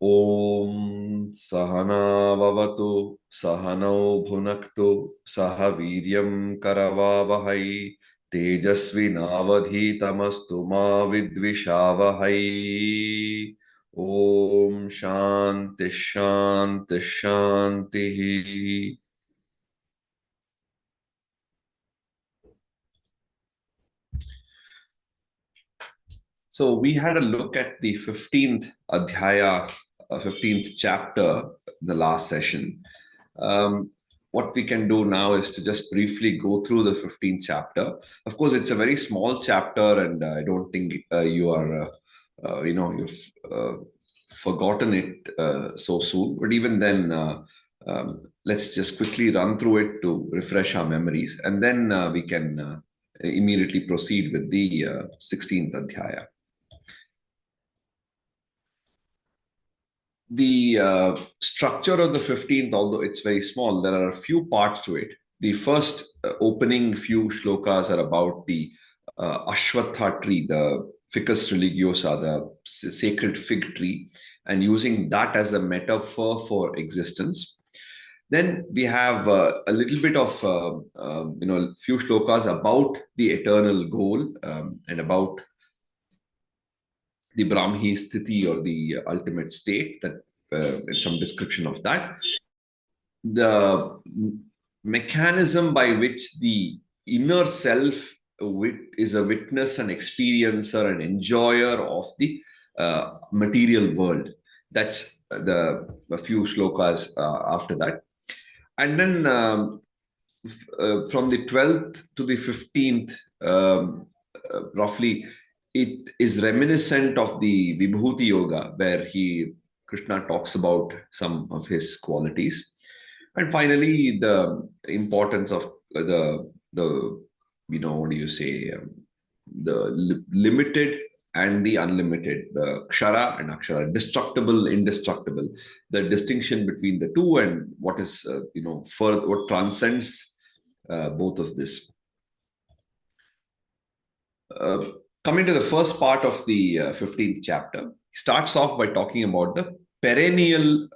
Om Sahana Vavatu Sahanau Bhunaktu Saha Viryam Karavavahai Tejasvi Navadhi Tamastu Ma Vidvishavahai. Om Shanti Shanti Shanti. So we had a look at the 15th Adhyaya, 15th chapter, the last session. Um, what we can do now is to just briefly go through the 15th chapter. Of course, it's a very small chapter, and I don't think you are, you've forgotten it so soon. But even then, let's just quickly run through it to refresh our memories, and then we can immediately proceed with the 16th Adhyaya. The structure of the 15th, although it's very small, there are a few parts to it. The first opening few shlokas are about the Ashwatha tree, the Ficus religiosa, the sacred fig tree, and using that as a metaphor for existence. Then we have a little bit of, few shlokas about the eternal goal and about the Brahmi sthiti or the ultimate state, that some description of that. The mechanism by which the inner self is a witness and experiencer and enjoyer of the material world. That's a few shlokas after that. And then from the 12th to the 15th, roughly, it is reminiscent of the Vibhuti Yoga, where Krishna talks about some of his qualities. And finally, the importance of the what do you say, the limited and the unlimited, the kshara and akshara, destructible, indestructible, the distinction between the two, and what is further, what transcends both of this. Coming to the first part of the 15th chapter, starts off by talking about the perennial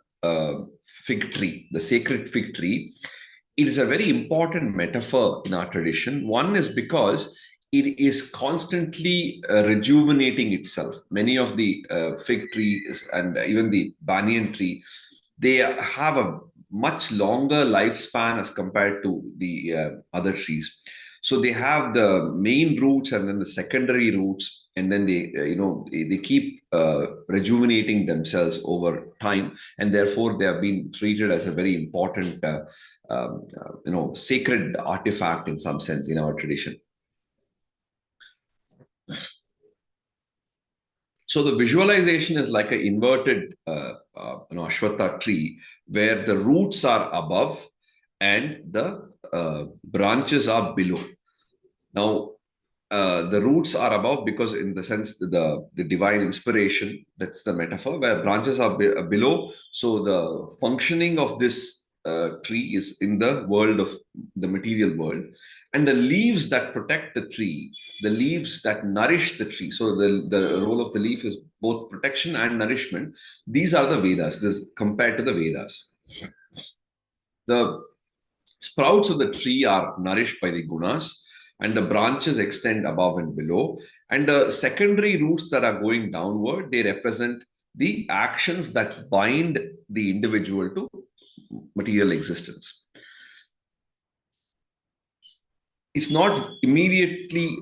fig tree, the sacred fig tree. It is a very important metaphor in our tradition. One is because it is constantly rejuvenating itself. Many of the fig trees and even the banyan tree, they have a much longer lifespan as compared to the other trees. So they have the main roots and then the secondary roots, and then they keep rejuvenating themselves over time, and therefore they have been treated as a very important sacred artifact in some sense in our tradition. So the visualization is like an inverted Ashwatha tree, where the roots are above and the branches are below. Now, the roots are above because, in the sense, the divine inspiration, that's the metaphor, where branches are below. So the functioning of this tree is in the world of the material world, and the leaves that protect the tree, the leaves that nourish the tree. So the role of the leaf is both protection and nourishment. These are the Vedas. This compared to the Vedas. The sprouts of the tree are nourished by the gunas, and the branches extend above and below. And the secondary roots that are going downward, they represent the actions that bind the individual to material existence. It's not immediately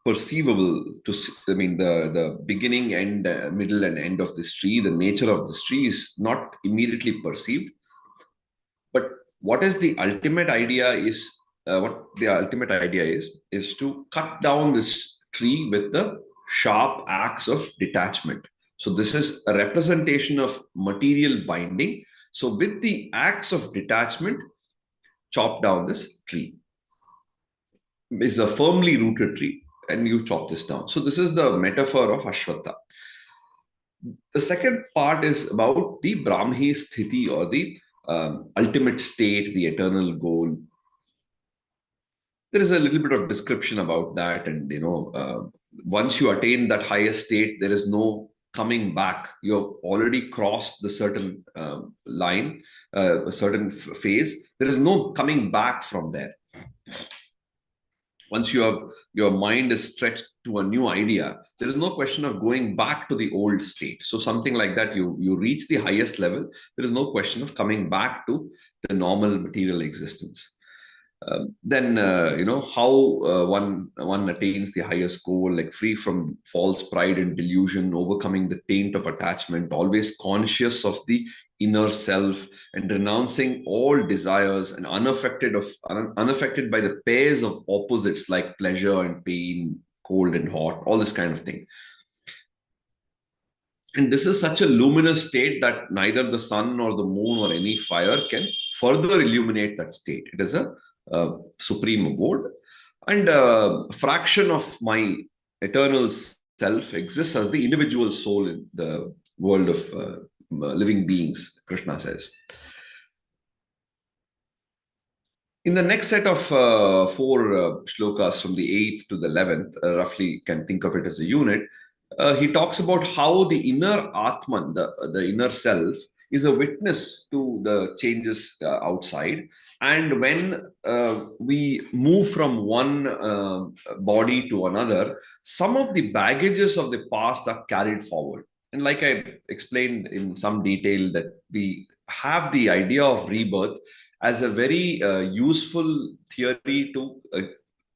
perceivable to, I mean, the beginning and middle and end of this tree, the nature of this tree is not immediately perceived. But what is the ultimate idea is, is to cut down this tree with the sharp axe of detachment. So this is a representation of material binding. So with the axe of detachment, chop down this tree. It's a firmly rooted tree, and you chop this down. So this is the metaphor of Ashwatha. The second part is about the Brahmi sthiti, or the ultimate state, the eternal goal. There is a little bit of description about that, and once you attain that higher state, there is no coming back. You've already crossed the certain line, a certain phase. There is no coming back from there. Once your mind is stretched to a new idea, there is no question of going back to the old state. So something like that, you reach the highest level, there is no question of coming back to the normal material existence. Then how one attains the highest goal, like free from false pride and delusion, overcoming the taint of attachment, always conscious of the inner self, and renouncing all desires, and unaffected by the pairs of opposites like pleasure and pain, cold and hot, all this kind of thing. And this is such a luminous state that neither the sun nor the moon or any fire can further illuminate that state. It is a supreme abode. And a fraction of my eternal self exists as the individual soul in the world of living beings, Krishna says. In the next set of four shlokas from the 8th to the 11th, roughly can think of it as a unit, he talks about how the inner Atman, the inner self, is a witness to the changes outside. And when we move from one body to another, some of the baggages of the past are carried forward. And like I explained in some detail, that we have the idea of rebirth as a very useful theory to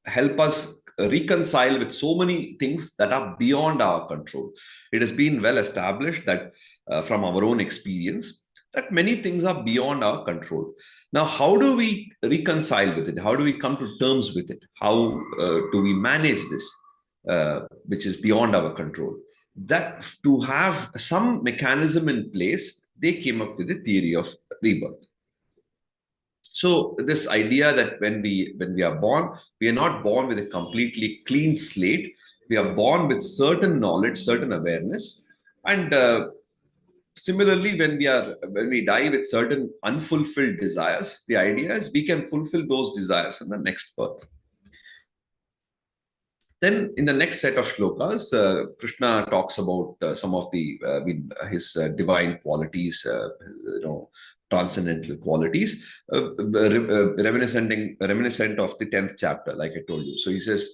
help us reconcile with so many things that are beyond our control. It has been well established that from our own experience, that many things are beyond our control. Now, how do we reconcile with it? How do we come to terms with it? How do we manage this, which is beyond our control? That to have some mechanism in place, they came up with the theory of rebirth. So this idea that when we are born, we are not born with a completely clean slate. We are born with certain knowledge, certain awareness, and similarly, when we die with certain unfulfilled desires, the idea is we can fulfill those desires in the next birth. Then, in the next set of shlokas, Krishna talks about some of his divine qualities, transcendental qualities, reminiscent of the 10th chapter, like I told you. So he says,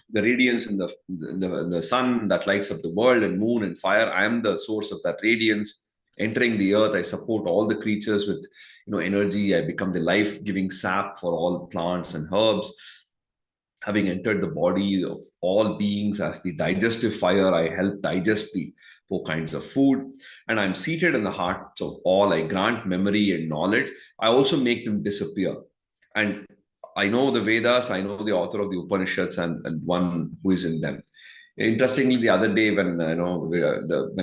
the radiance in the sun that lights up the world, and moon and fire, I am the source of that radiance. Entering the earth, I support all the creatures with energy. I become the life-giving sap for all plants and herbs. Having entered the body of all beings as the digestive fire, I help digest the 4 kinds of food. And I'm seated in the hearts of all. I grant memory and knowledge. I also make them disappear. And I know the Vedas, I know the author of the Upanishads, and one who is in them. Interestingly, the other day when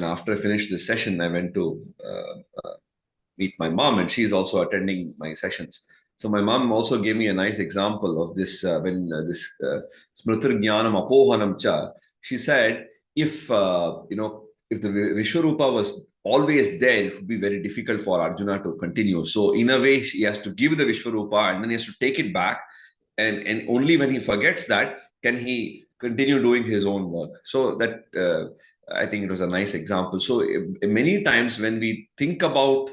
after I finished this session, I went to meet my mom, and she's also attending my sessions. So my mom also gave me a nice example of this when this smritir jnanam apohanam cha. She said, if the Vishwarupa was always there, it would be very difficult for Arjuna to continue. So in a way, he has to give the Vishwarupa, and then he has to take it back. And only when he forgets that can he continue doing his own work. So that I think it was a nice example. So many times when we think about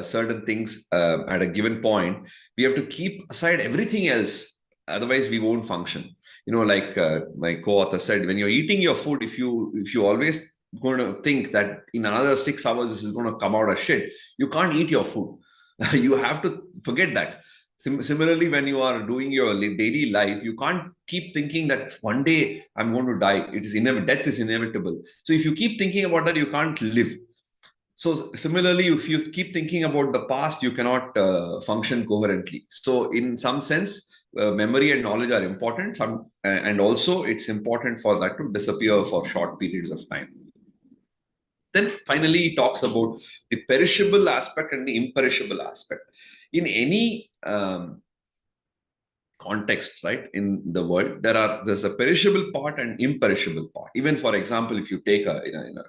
certain things at a given point, we have to keep aside everything else. Otherwise, we won't function. Like my co-author said, when you're eating your food, if you always going to think that in another 6 hours this is going to come out as shit, you can't eat your food. You have to forget that. Similarly, when you are doing your daily life, you can't keep thinking that one day I'm going to die. Death is inevitable. So if you keep thinking about that, you can't live. So similarly, if you keep thinking about the past, you cannot function coherently. So in some sense, memory and knowledge are important. And also it's important for that to disappear for short periods of time. Then finally, he talks about the perishable aspect and the imperishable aspect. In any context, right, in the world, there's a perishable part and imperishable part. Even for example, if you take in a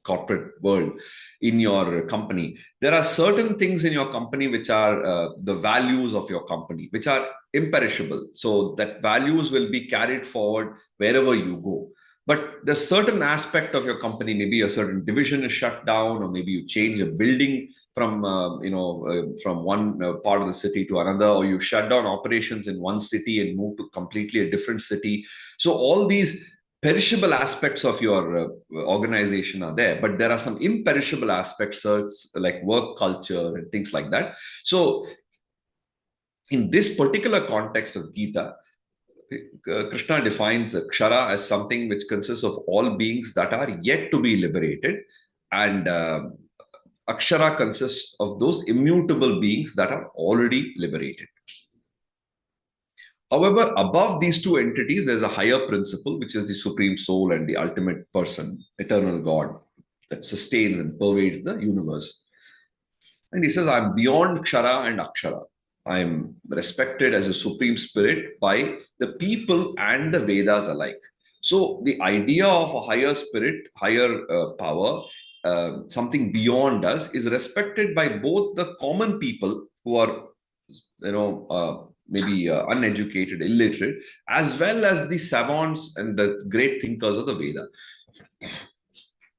corporate world, in your company, there are certain things in your company which are the values of your company, which are imperishable. So that values will be carried forward wherever you go. But there's certain aspect of your company, maybe a certain division is shut down, or maybe you change a building from from one part of the city to another, or you shut down operations in one city and move to completely a different city. So all these perishable aspects of your organization are there, but there are some imperishable aspects, so it's like work culture and things like that. So in this particular context of Gita, Krishna defines Kshara as something which consists of all beings that are yet to be liberated, and Akshara consists of those immutable beings that are already liberated. However, above these two entities, there's a higher principle, which is the Supreme Soul and the ultimate person, eternal God, that sustains and pervades the universe. And he says, I'm beyond Kshara and Akshara. I'm respected as a supreme spirit by the people and the Vedas alike. So the idea of a higher spirit, higher power, something beyond us, is respected by both the common people who are, maybe uneducated, illiterate, as well as the savants and the great thinkers of the Veda.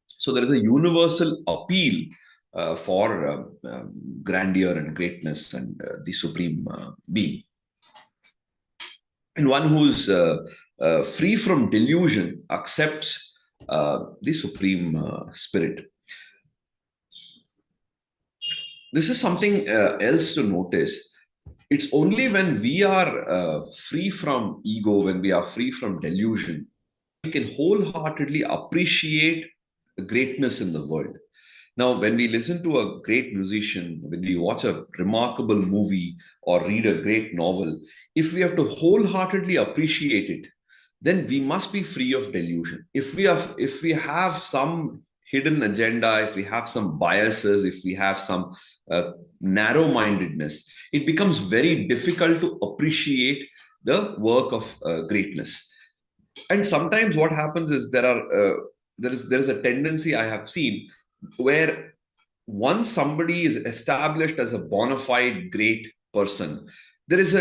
So there is a universal appeal for grandeur and greatness and the supreme being. And one who's free from delusion accepts the supreme spirit. This is something else to notice. It's only when we are free from ego, when we are free from delusion, we can wholeheartedly appreciate greatness in the world. Now, when we listen to a great musician, when we watch a remarkable movie or read a great novel, if we have to wholeheartedly appreciate it, then we must be free of delusion. If we have some hidden agenda, if we have some biases, if we have some narrow-mindedness, it becomes very difficult to appreciate the work of greatness. And sometimes what happens is there is a tendency I have seen where once somebody is established as a bona fide great person, there is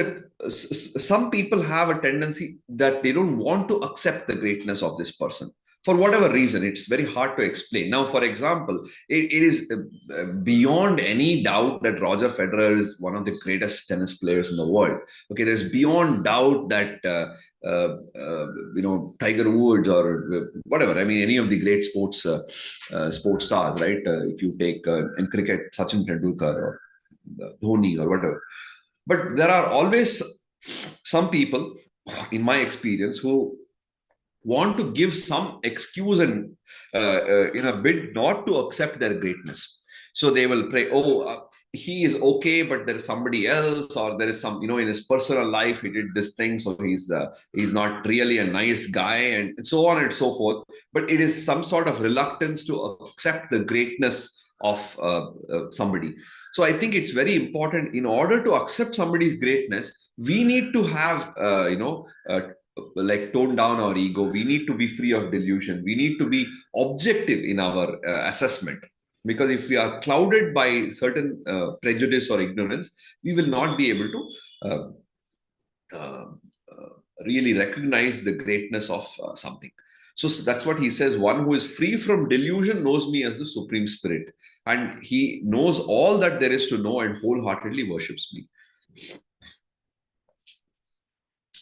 some people have a tendency that they don't want to accept the greatness of this person for whatever reason. It's very hard to explain. Now, for example, it is beyond any doubt that Roger Federer is one of the greatest tennis players in the world. Okay, there's beyond doubt that Tiger Woods or whatever. I mean, any of the great sports stars, right? If you take in cricket, Sachin Tendulkar or Dhoni or whatever. But there are always some people, in my experience, who want to give some excuse and in a bid not to accept their greatness. So they will pray, he is okay, but there is somebody else, or there is some, in his personal life, he did this thing, so he's not really a nice guy, and so on and so forth. But it is some sort of reluctance to accept the greatness of somebody. So I think it's very important, in order to accept somebody's greatness, we need to have, like tone down our ego. We need to be free of delusion. We need to be objective in our assessment. Because if we are clouded by certain prejudice or ignorance, we will not be able to really recognize the greatness of something. So that's what he says. One who is free from delusion knows me as the Supreme Spirit. And he knows all that there is to know and wholeheartedly worships me.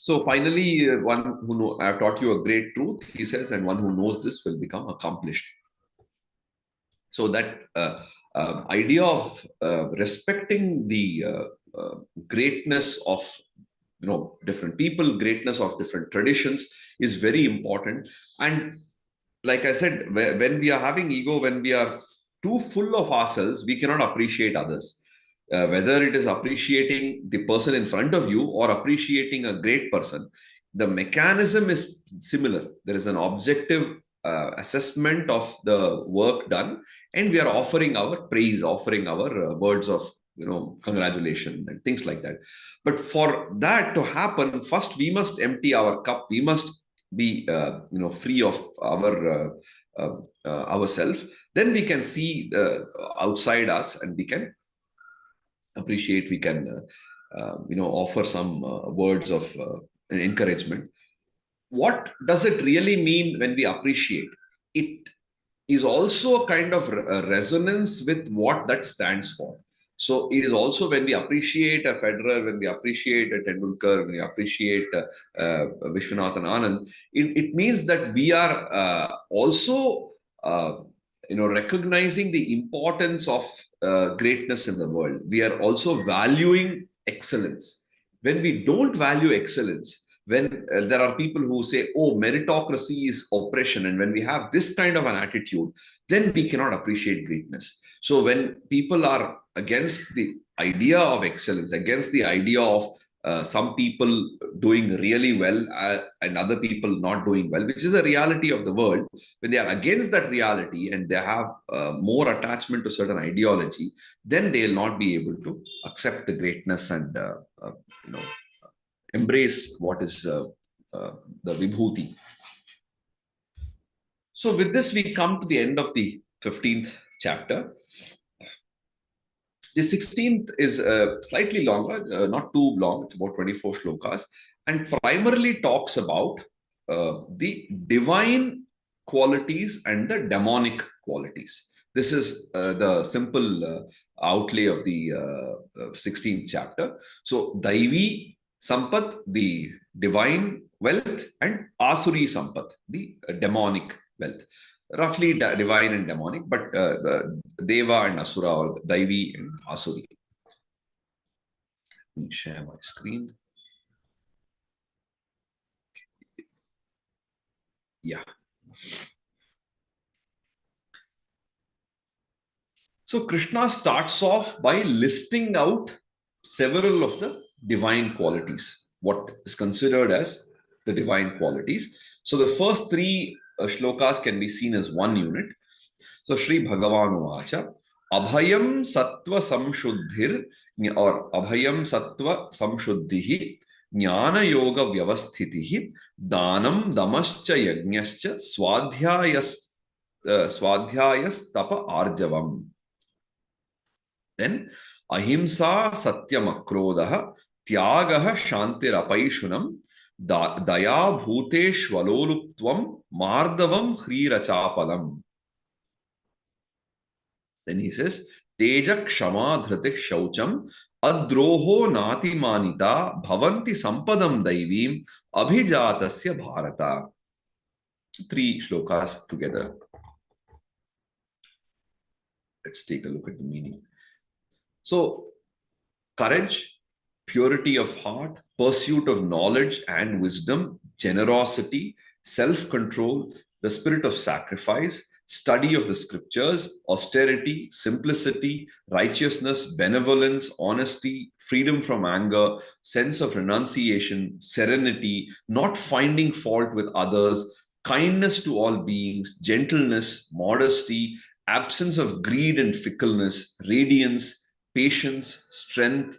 So finally, one who I have taught you a great truth, he says, and one who knows this will become accomplished. So that idea of respecting the greatness of different people, greatness of different traditions is very important. And like I said, when we are having ego, when we are too full of ourselves, we cannot appreciate others. Whether it is appreciating the person in front of you or appreciating a great person, the mechanism is similar. There is an objective assessment of the work done, and we are offering our praise, offering our words of congratulations and things like that. But for that to happen, first we must empty our cup. We must be free of our ourselves. Then we can see outside us, and we can appreciate, we can offer some words of encouragement. what does it really mean when we appreciate? It is also a kind of resonance with what that stands for. So it is also when we appreciate a Federer, when we appreciate a Tendulkar, when we appreciate Vishwanathan Anand, it means that we are also recognizing the importance of greatness in the world. We are also valuing excellence. When we don't value excellence, when there are people who say, oh, meritocracy is oppression, and when we have this kind of an attitude, then we cannot appreciate greatness. So when people are against the idea of excellence, against the idea of some people doing really well and other people not doing well, which is a reality of the world, when they are against that reality and they have more attachment to certain ideology, then they will not be able to accept the greatness and you know embrace what is uh, the vibhuti. So with this, we come to the end of the 15th chapter. The 16th is slightly longer, not too long. It's about 24 shlokas, and primarily talks about the divine qualities and the demonic qualities. This is the simple outlay of the 16th chapter. So, Daivi Sampat, the divine wealth, and Asuri Sampat, the demonic wealth. Roughly divine and demonic, but the Deva and Asura, or Daivi and Asuri. Let me share my screen. Yeah. So Krishna starts off by listing out several of the divine qualities, what is considered as the divine qualities. So the first three shlokas can be seen as one unit. So Sri Bhagavan Vacha, Abhayam Sattva Samshuddhir or Abhayam Sattva Samshuddhihi Jnana Yoga Vyavasthitihi Danam Damascha Yajnascha Swadhyayas Tapa Arjavam. Then Ahimsa Satyam Akrodaha Tyagaha Shantirapaishunam Daya Bhuteshvaloluptvam Mardavam Hrirachapalam. Then he says, Teja Kshama Dhritik Shaucham Adroho Nati Manita Bhavanti Sampadam Daivim Abhijatasya Bharata. Three shlokas together. Let's take a look at the meaning. So, courage, purity of heart, pursuit of knowledge and wisdom, generosity, self-control, the spirit of sacrifice, study of the scriptures, austerity, simplicity, righteousness, benevolence, honesty, freedom from anger, sense of renunciation, serenity, not finding fault with others, kindness to all beings, gentleness, modesty, absence of greed and fickleness, radiance, patience, strength,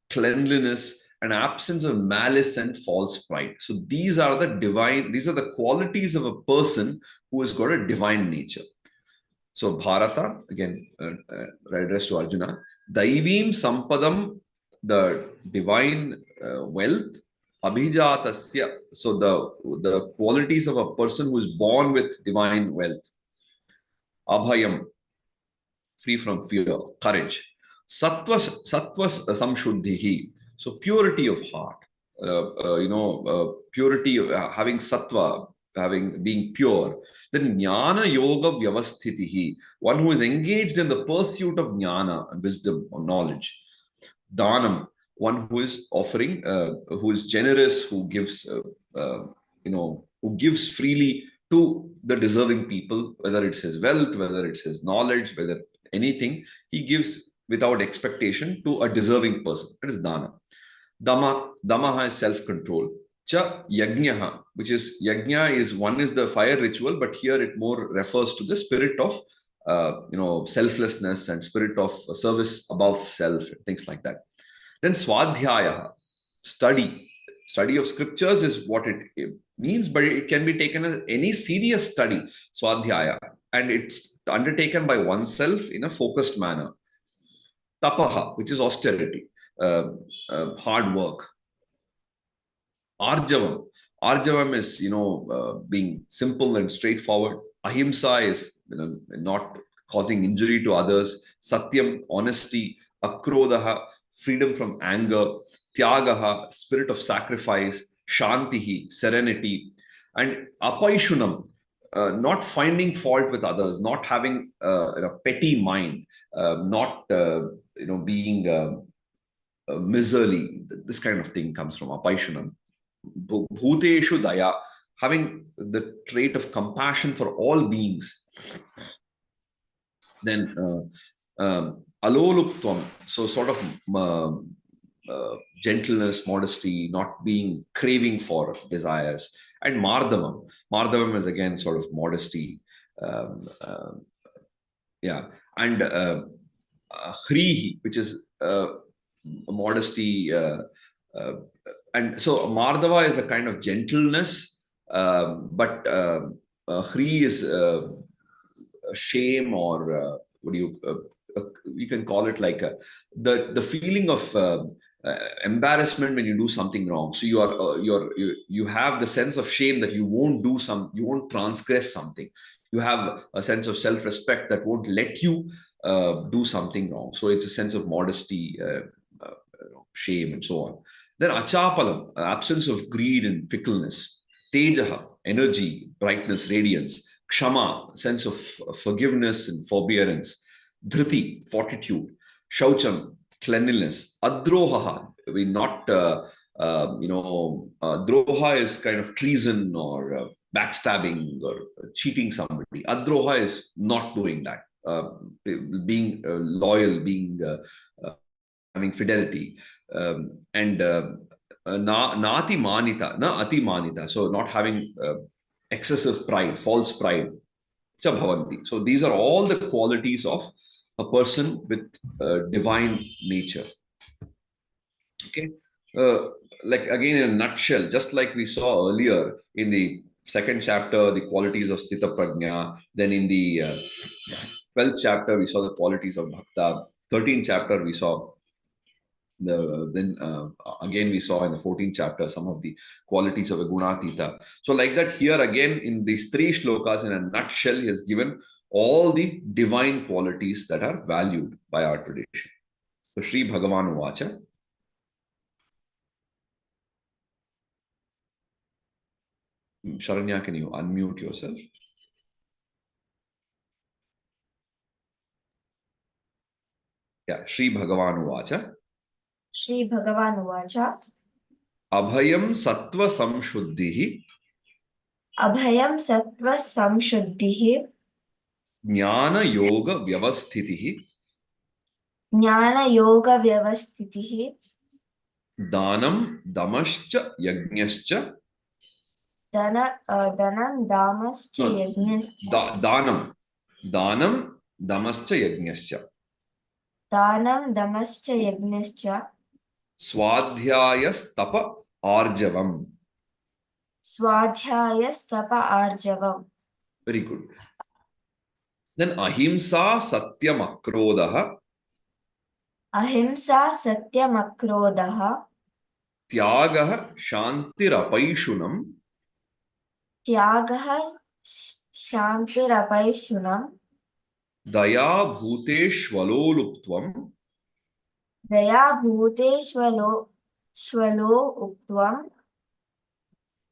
cleanliness, and absence of malice and false pride. So these are the qualities of a person who has got a divine nature. So Bharata, again, addressed to Arjuna, Daivim Sampadam, the divine wealth, Abhijatasya, so the qualities of a person who is born with divine wealth. Abhayam, free from fear, courage. Sattva samshuddhihi, so purity of heart. Purity, having sattva, being pure. Then jnana yoga vyavasthitihi, one who is engaged in the pursuit of jnana, wisdom or knowledge. Danam, one who is offering, who is generous, who gives, who gives freely to the deserving people, whether it's his wealth, whether it's his knowledge, whether anything, he gives without expectation to a deserving person. That is dana. Damaha is self-control. Cha yajnaha, which is yajna is one is the fire ritual, but here it more refers to the spirit of selflessness and spirit of service above self, things like that. Then swadhyaya, study of scriptures is what it means, but it can be taken as any serious study, swadhyaya, and it's undertaken by oneself in a focused manner. Tapaha, which is austerity, hard work. Arjavam. Arjavam is, being simple and straightforward. Ahimsa is, not causing injury to others. Satyam, honesty. Akrodaha, freedom from anger. Tyagaha, spirit of sacrifice. Shantihi, serenity. And apaishunam, not finding fault with others, not having a petty mind, not, being miserly. This kind of thing comes from apaishunam. Bhuteshu daya, having the trait of compassion for all beings. Then aloluptvam, so sort of gentleness, modesty, not being craving for desires. And mardavam. Mardavam is again sort of modesty. Um, uh, yeah. And hrihi, which is modesty. And so Mardava is a kind of gentleness, but Hri is shame, or what do you can call it, like the feeling of embarrassment when you do something wrong. So you have the sense of shame that you won't transgress something. You have a sense of self-respect that won't let you do something wrong. So it's a sense of modesty, shame, and so on. Then achapalam, absence of greed and fickleness. Tejaha, energy, brightness, radiance. Kshama, sense of forgiveness and forbearance. Dhriti, fortitude. Shaucham, cleanliness. Adroha, we not, droha is kind of treason, or backstabbing, or cheating somebody. Adroha is not doing that. Being loyal, being having fidelity, and nati manita, na ati manita, so not having excessive pride, false pride. Cha bhavanti. So these are all the qualities of a person with divine nature. Okay, like again in a nutshell, just like we saw earlier in the second chapter, the qualities of Sthita Prajna. Then in the 12th chapter, we saw the qualities of Bhakta. 13th chapter, we saw then again we saw in the 14th chapter some of the qualities of a gunatita. So like that, here again in these three shlokas, in a nutshell, he has given all the divine qualities that are valued by our tradition. So Sri Bhagavan Vacha. Sharanya, can you unmute yourself? Yeah, Sri Bhagavan Vacha. Shri Bhagavan Vacha. Abhayam Sattva Samshuddhihi. Abhayam Sattva Samshuddhihi. Jnana Yoga Vyavasthitihi. Jnana Yoga Vyavasthitihi. Danam Damascha Yajñascha. Danam Damascha Yajñascha. Danam Damascha Yajñascha. Danam Damascha Yajñascha. Swadhyayastapa Arjavam. Swadhyayastapa Arjavam. Very good. Then Ahimsa Satyam Akrodaha. Ahimsa Satyam Akrodaha. Tyagaha Shantirapaishunam. Tyagaha Shantirapaishunam. Daya Bhuteshvaloluptvam. Daya Bhuteshvalo Uktvam.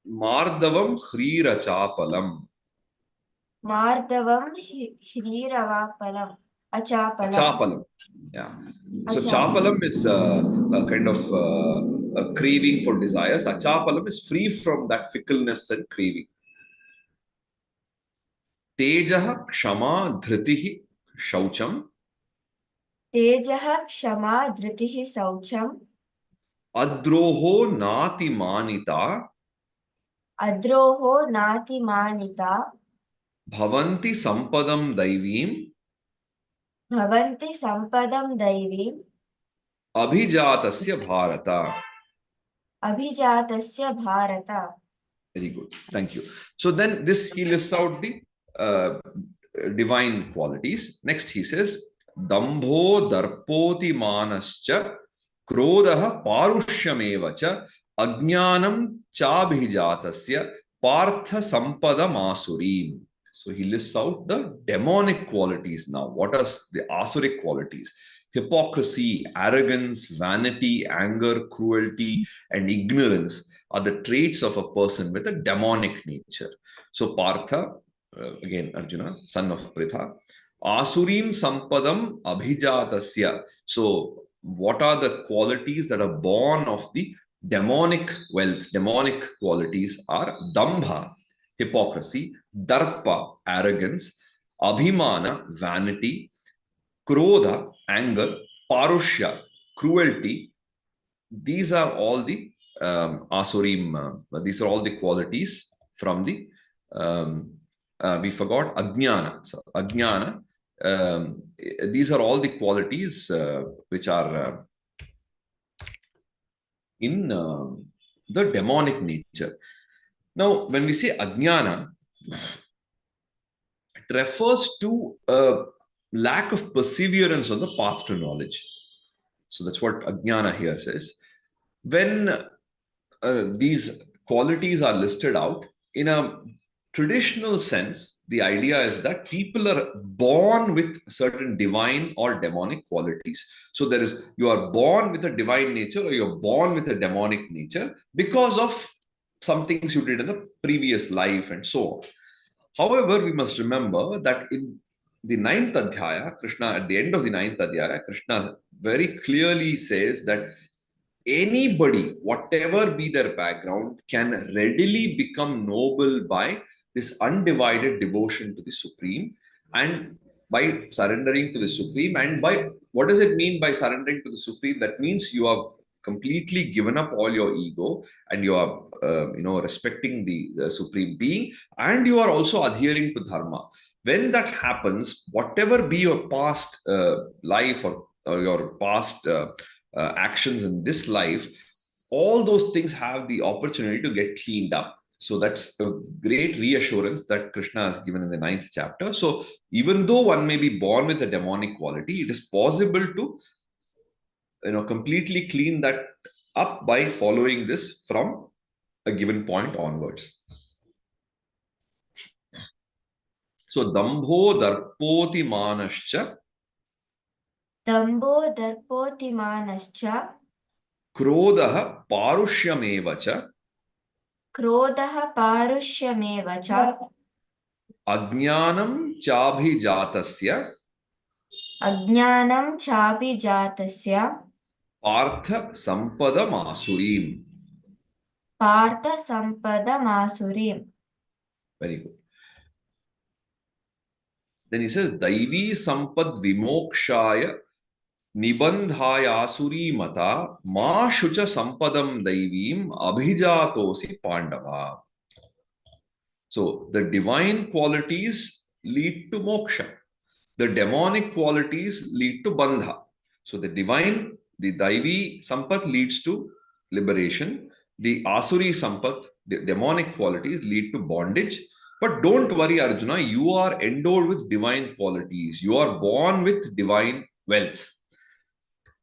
Mardavam Hrirachapalam. Mardavam Hravapalam. Achapalam. Yeah. So Chapalam is a kind of a craving for desires. Achapalam is free from that fickleness and craving. Tejaha Kshama Dhritihi Shaucham. Tejaha Kshama Dhritihi Saucham. Adroho Nati Manita. Adroho Nati Manita. Bhavanti Sampadam Daivim. Bhavanti Sampadam Daivim. Abhijatasya Bharata. Abhijatasya Bharata. Very good. Thank you. So then this, he lists out the divine qualities. Next he says, Dambho Darpoti Manascha Krodaha Parushamevacha Ajnanam chabhijatasya partha sampadam asurim. So he lists out the demonic qualities now. What are the asuric qualities? Hypocrisy, arrogance, vanity, anger, cruelty, and ignorance are the traits of a person with a demonic nature. So Partha, again Arjuna, son of Pritha, Asurim Sampadam Abhijatasya. So what are the qualities that are born of the demonic wealth? Demonic qualities are Dambha, hypocrisy, Darpa, arrogance, Abhimana, vanity, Krodha, anger, Parushya, cruelty. These are all the Asurim, these are all the qualities from the, we forgot Ajnana. So, Ajnana, these are all the qualities which are in the demonic nature. Now, when we say Ajnana, it refers to a lack of perseverance on the path to knowledge. So that's what Ajnana here says. When these qualities are listed out in a traditional sense, the idea is that people are born with certain divine or demonic qualities. So there is, you are born with a divine nature or you're born with a demonic nature because of some things you did in the previous life and so on. However, we must remember that in the ninth adhyaya, Krishna, at the end of the ninth adhyaya, Krishna very clearly says that anybody, whatever be their background, can readily become noble by this undivided devotion to the Supreme and by surrendering to the Supreme. And by what does it mean by surrendering to the Supreme? That means you have completely given up all your ego and you are, respecting the Supreme Being, and you are also adhering to Dharma. When that happens, whatever be your past life or your past actions in this life, all those things have the opportunity to get cleaned up. So that's a great reassurance that Krishna has given in the ninth chapter. So even though one may be born with a demonic quality, it is possible to completely clean that up by following this from a given point onwards. So Dambho Darpoti Manascha. Dambo darpotimanascha. Krodha Parushyameva. Krodha parushyamev cha. Ajnanam Chabhijatasya. Ajnanam chabijatasya. Partha Sampadam Asurim. Partha sampadam asurim. Very good. Then he says, Daivi Sampad Vimokshaya Nibandhaya Asuri Mata Ma Shucha Sampadam Daivim Abhijatosi Pandava. So the divine qualities lead to moksha. The demonic qualities lead to bandha. So the Daivi Sampat leads to liberation. The Asuri Sampat, the demonic qualities lead to bondage. But don't worry, Arjuna, you are endowed with divine qualities. You are born with divine wealth.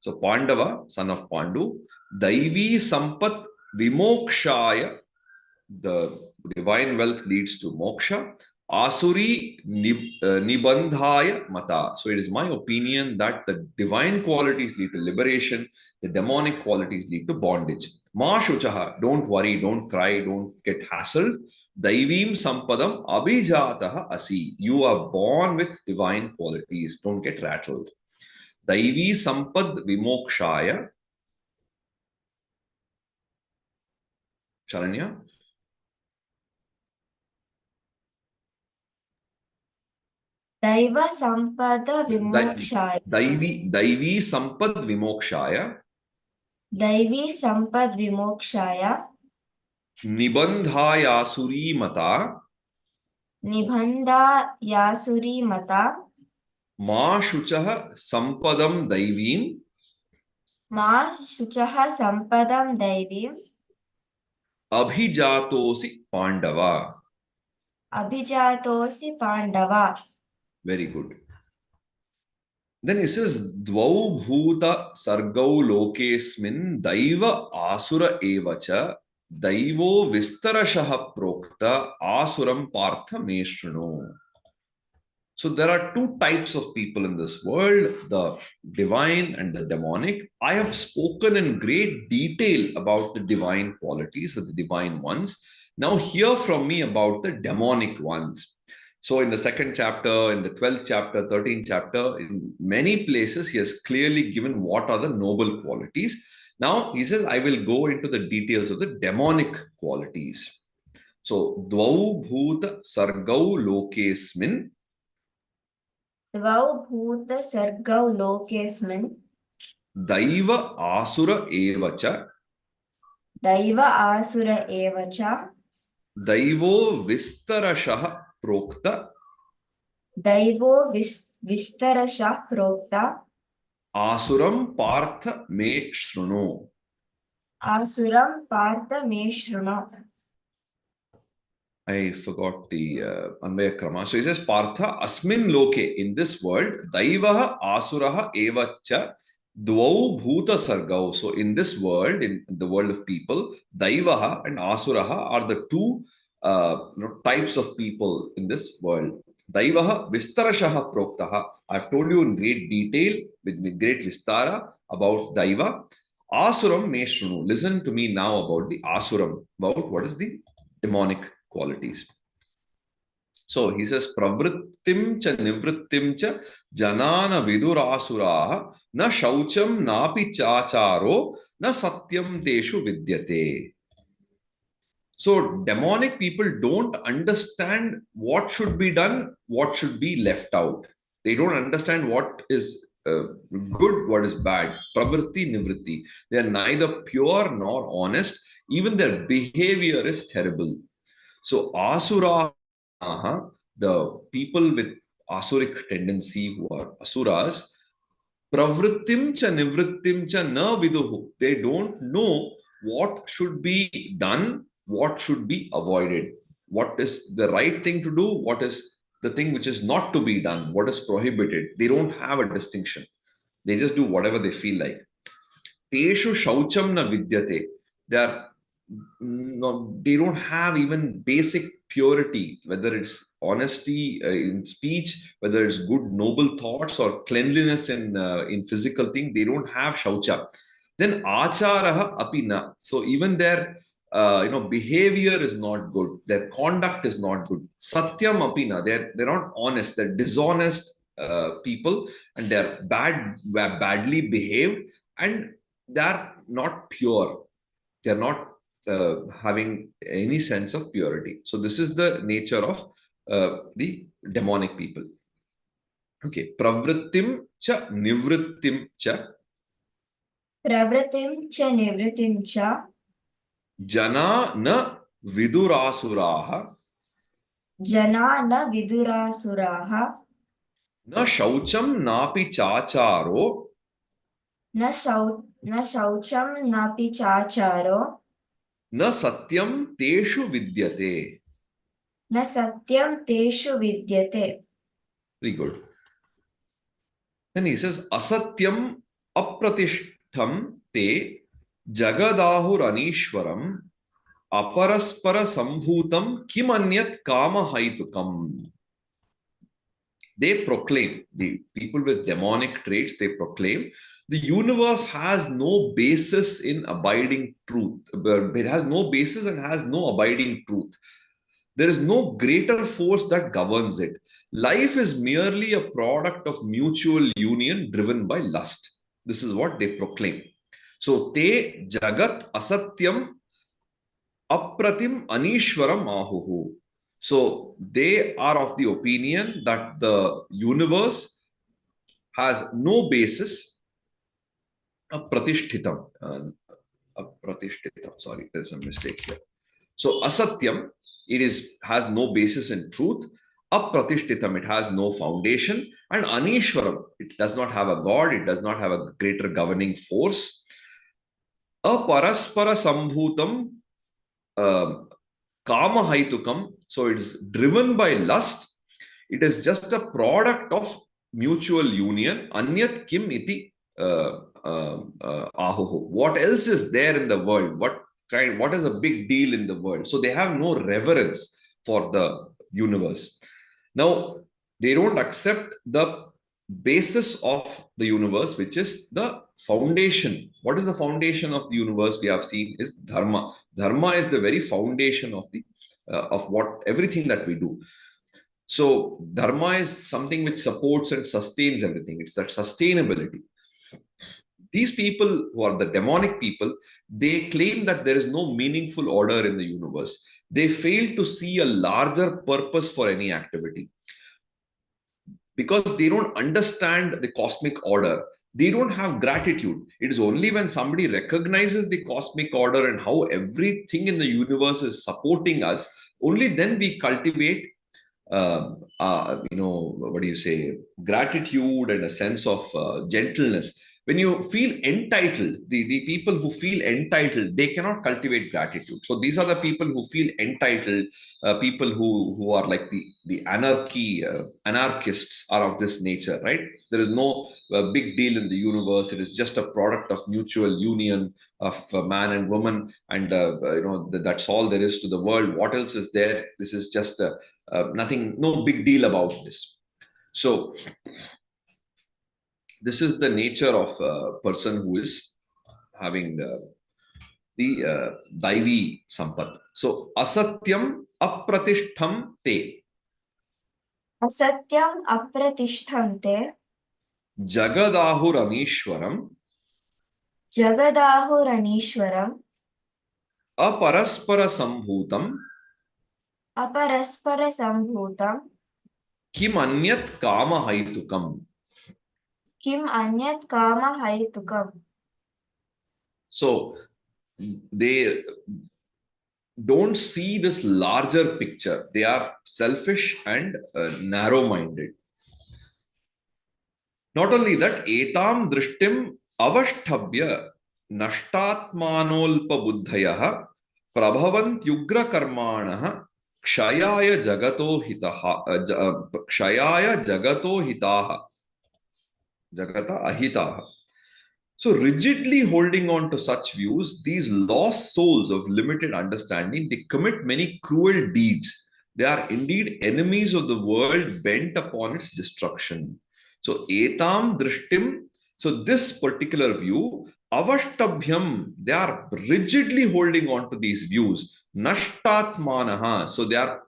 So Pandava, son of Pandu, Daivi Sampat Vimokshaya, the divine wealth leads to moksha. Asuri Nibandhaya Mata. So it is my opinion that the divine qualities lead to liberation, the demonic qualities lead to bondage. Ma Shuchaha, don't worry, don't cry, don't get hassled. Daivim Sampadam Abhijataha Asi. You are born with divine qualities, don't get rattled. Daivi Sampad Vimokshaya. Sharanya? Daiva sampada vimokshaya. Daivi Sampad Vimokshaya. Daivi sampad vimokshaya. Nibandhayasuri Mata. Nibandha yasuri mata. Ma Shuchaha Sampadam Daivim. Ma shuchaha sampadam daivim. Abhijatosi Pandava. Abhijatosi pandava. Very good. Then he says, Dvau bhuta sargau lokesmin daiva asura evacha daivo vistarashaha prokta asuram partha meshrunu. So there are two types of people in this world, the divine and the demonic. I have spoken in great detail about the divine qualities of the divine ones. Now hear from me about the demonic ones. So in the second chapter, in the 12th chapter, 13th chapter, in many places, he has clearly given what are the noble qualities. Now he says, I will go into the details of the demonic qualities. So, dvau bhuta sargau lokesmin द्वौ भूतसर्गौ लोकेऽस्मिन् दैव आसुर एव च दैव आसुर एव च दैवो विस्तरशः प्रोक्त दैवो विस्तरशः प्रोक्ता आसुरं पार्थ मे शृणु. आसुरं पार्थ मे शृणु. I forgot the Anvaya Krama. So he says, Partha asmin loke, in this world, Daivaha asuraha eva cha dvau bhuta sargau. So in this world, in the world of people, Daivaha and asuraha are the two types of people in this world. Daivaha vistarashaha proktaha. I've told you in great detail, with great vistara about Daiva. Asuram me shrunu. Listen to me now about the Asuram, about what is the demonic qualities. So he says, Pravrittim cha nivrittim cha janana vidurasuraha na shaucham napi chacharo na satyam teshu vidyate. So demonic people don't understand what should be done, what should be left out. They don't understand what is good, what is bad. Pravritti, nivritti. They are neither pure nor honest. Even their behavior is terrible. So asura, the people with asuric tendency who are asuras, pravrittim cha nivrittim cha na viduhu. They don't know what should be done, what should be avoided, what is the right thing to do, what is the thing which is not to be done, what is prohibited. They don't have a distinction. They just do whatever they feel like. Teshu shaucham na vidyate. They are no, they don't have even basic purity, whether it's honesty in speech, whether it's good noble thoughts or cleanliness in physical thing. They don't have shaucha. Then acharaha apina. So even their behavior is not good. Their conduct is not good. Satyam apina. They're not honest. They're dishonest people, and they're badly behaved, and they're not pure. They're not having any sense of purity. So this is the nature of the demonic people. Okay, pravrittim cha nivrittim cha प्रवृत्तिं च निवृत्तिं च jana na vidurasuraha जना न विदुरासुराः na shaucham napi chacharo न शौचं नापि चाचारो na satyam teshu vidyate. न सत्यं तेषु विद्यते. Very good. Then he says, asatyam apratishtham te jagadahur anishwaram aparaspara sambhutam kim anyat kama haitukam. They proclaim, the people with demonic traits, they proclaim the universe has no basis in abiding truth. It has no basis and has no abiding truth. There is no greater force that governs it. Life is merely a product of mutual union driven by lust. This is what they proclaim. So, te jagat asatyam apratim anishwaram ahuhu. So, they are of the opinion that the universe has no basis. Apratishtitam. Apratishtitam. Sorry, there's a mistake here. So, asatyam, has no basis in truth. Apratishtitam, it has no foundation. And anishwaram, it does not have a god, it does not have a greater governing force. Aparaspara sambhutam kama haitukam, so it is driven by lust. It is just a product of mutual union. Anyat kim iti ahuhu. What else is there in the world? What is a big deal in the world? So they have no reverence for the universe. Now, they don't accept the basis of the universe, which is the foundation. What is the foundation of the universe? We have seen is dharma. Dharma is the very foundation of the of what everything that we do. So dharma is something which supports and sustains everything. It's that sustainability. These people who are the demonic people, they claim that there is no meaningful order in the universe. They fail to see a larger purpose for any activity because they don't understand the cosmic order. They don't have gratitude. It is only when somebody recognizes the cosmic order and how everything in the universe is supporting us, only then we cultivate what do you say, gratitude and a sense of gentleness. When you feel entitled, the people who feel entitled, they cannot cultivate gratitude. So these are the people who feel entitled, people who are like the anarchists are of this nature, right? There is no big deal in the universe. It is just a product of mutual union of man and woman, and that's all there is to the world. What else is there? This is just nothing, no big deal about this. So this is the nature of a person who is having the Daivi Sampat. So asatyam apratishtham te असत्यम् अप्रतिष्ठन्ते jagadahuramishwaram जगदाहुरनीश्वरम् aparaspara sambhutam अपरस्परसम्भूतम् kim anyat kama haitukam. किम् अन्यत् कामहैतुकम्. So they don't see this larger picture. They are selfish and narrow-minded. Not only that, etam drishtim avashtabhya nashtatmanolpa buddhayah prabhavant yugra karmanah kshayaya jagato hitaha kshayaya jagato hitaha jagata ahitaha. So, rigidly holding on to such views, these lost souls of limited understanding, they commit many cruel deeds. They are indeed enemies of the world bent upon its destruction. So, etam drishtim, so this particular view, avashtabhyam, they are rigidly holding on to these views. Nashtatmanaha, so they are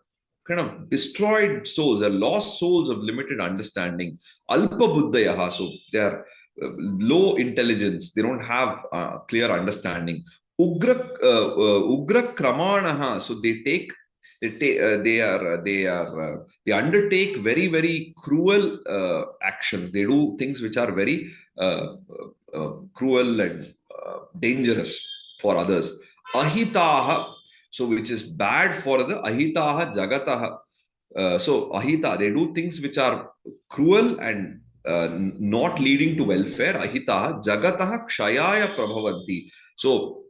kind of destroyed souls, they're lost souls of limited understanding. Alpa buddhayaha, so they are low intelligence, they don't have clear understanding. Ugra kramanaha, so they undertake very cruel actions. They do things which are very cruel and dangerous for others. Ahitaha, so which is bad for the ahitaha jagataha. So ahita, they do things which are cruel and not leading to welfare. Ahitaha jagataha kshayaya prabhavanti. So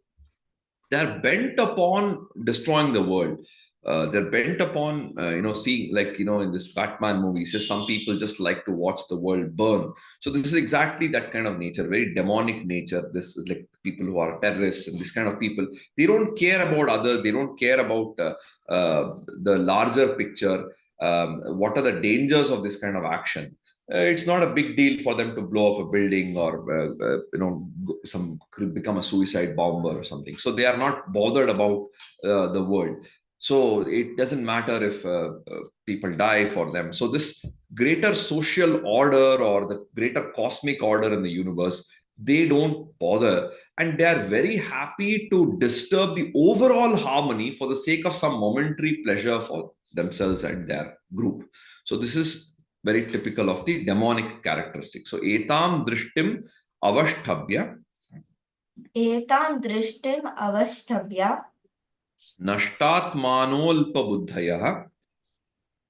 they are bent upon destroying the world. They're bent upon seeing, like in this Batman movie, says some people just like to watch the world burn. So this is exactly that kind of nature, very demonic nature. This is like people who are terrorists and this kind of people. They don't care about others. They don't care about the larger picture. What are the dangers of this kind of action? It's not a big deal for them to blow up a building or some become a suicide bomber or something. So they are not bothered about the world. So it doesn't matter if people die for them. So this greater social order or the greater cosmic order in the universe, they don't bother, and they are very happy to disturb the overall harmony for the sake of some momentary pleasure for themselves and their group. So this is very typical of the demonic characteristics. So etam drishtim avashtabhya एतां दृष्टिम् अवष्टभ्य nashtatmanolpa buddhayah